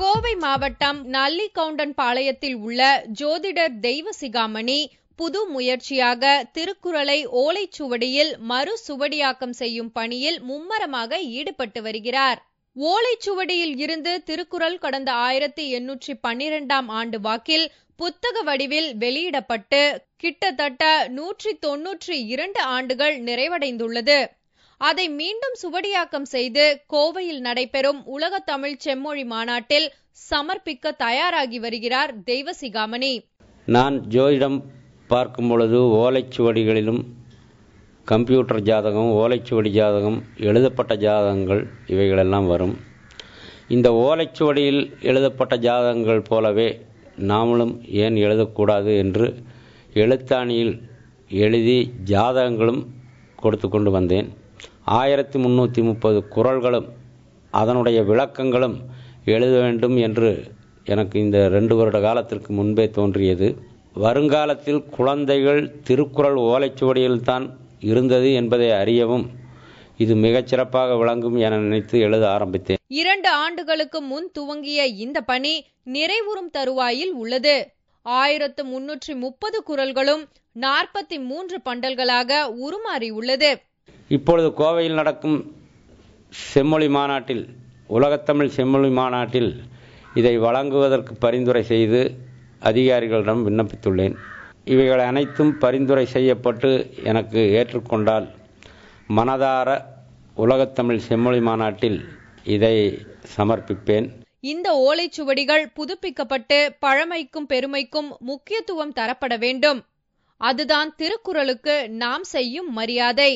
கோவை மாவட்டம் நல்லிகவுண்டன்பாளையத்தில் உள்ள ஜோதிடர் தெய்வசிகாமணி புது முயற்சியாக திருக்குறளை ஓலைச்சுவடியில் மறுசுவடியாக்கம் செய்யும் பணியில் மும்மரமாக ஈடுபட்டு வருகிறார். ஓலைச்சுவடியில் இருந்து திருக்குறள் கடந்த 1812ஆம் ஆண்டு வாக்கில் புத்தக வடிவில் வெளியிடப்பட்டு கிட்டத்தட்ட 192 ஆண்டுகள் நிறைவடைந்துள்ளது. அதை மீண்டும் சுவடியாக்கம் செய்து கோவையில் நடைபெறும் உலக தமிழ் செம்மொழி மாநாட்டில் சமர்ப்பிக்க தயாராகி வருகிறார் தெய்வசிகாமணி. நான் ஜோதிடம் பார்க்கும் பொழுது ஓலைச்சுவடிகளிலும் கம்ப்யூட்டர் ஜாதகம், ஓலைச்சுவடி ஜாதகம், எழுதப்பட்ட ஜாதகங்கள் இவைகளெல்லாம் வரும். இந்த ஓலைச்சுவடியில் எழுதப்பட்ட ஜாதகங்கள் போலவே நாமளும் ஏன் எழுதக்கூடாது என்று எழுத்தாணியில் எழுதி ஜாதகங்களும் கொடுத்து கொண்டு வந்தேன். 1330 குறள்களும் அதனுடைய விளக்கங்களும் எழுத வேண்டும் என்று எனக்கு இந்த 2 வருட காலத்திற்கு முன்பே தோன்றியது. வருங்காலத்தில் குழந்தைகள் திருக்குறள் ஓலைச்சுவடியில்தான் இருந்தது என்பதை அறியவும் இது மிகச்சிறப்பாக விளங்கும் என நினைத்து எழுத ஆரம்பித்தேன். 2 ஆண்டுகளுக்கு முன் துவங்கிய இந்த பணி நிறைவுறும் தருவாயில் உள்ளது. 1330 குறள்களும் 43 பண்டல்களாக உருமாறியுள்ளது. இப்பொழுது கோவையில் நடக்கும் செம்மொழி மாநாட்டில், உலகத்தமிழ் செம்மொழி மாநாட்டில் இதை வழங்குவதற்கு பரிந்துரை செய்து அதிகாரிகளிடம் விண்ணப்பித்துள்ளேன். இவைகள் அனைத்தும் பரிந்துரை செய்யப்பட்டு எனக்கு ஏற்றுக்கொண்டால் மனதார உலகத்தமிழ் செம்மொழி மாநாட்டில் இதை சமர்ப்பிப்பேன். இந்த ஓலைச்சுவடிகள் புதுப்பிக்கப்பட்டு பழமைக்கும் பெருமைக்கும் முக்கியத்துவம் தரப்பட வேண்டும். அதுதான் திருக்குறளுக்கு நாம் செய்யும் மரியாதை.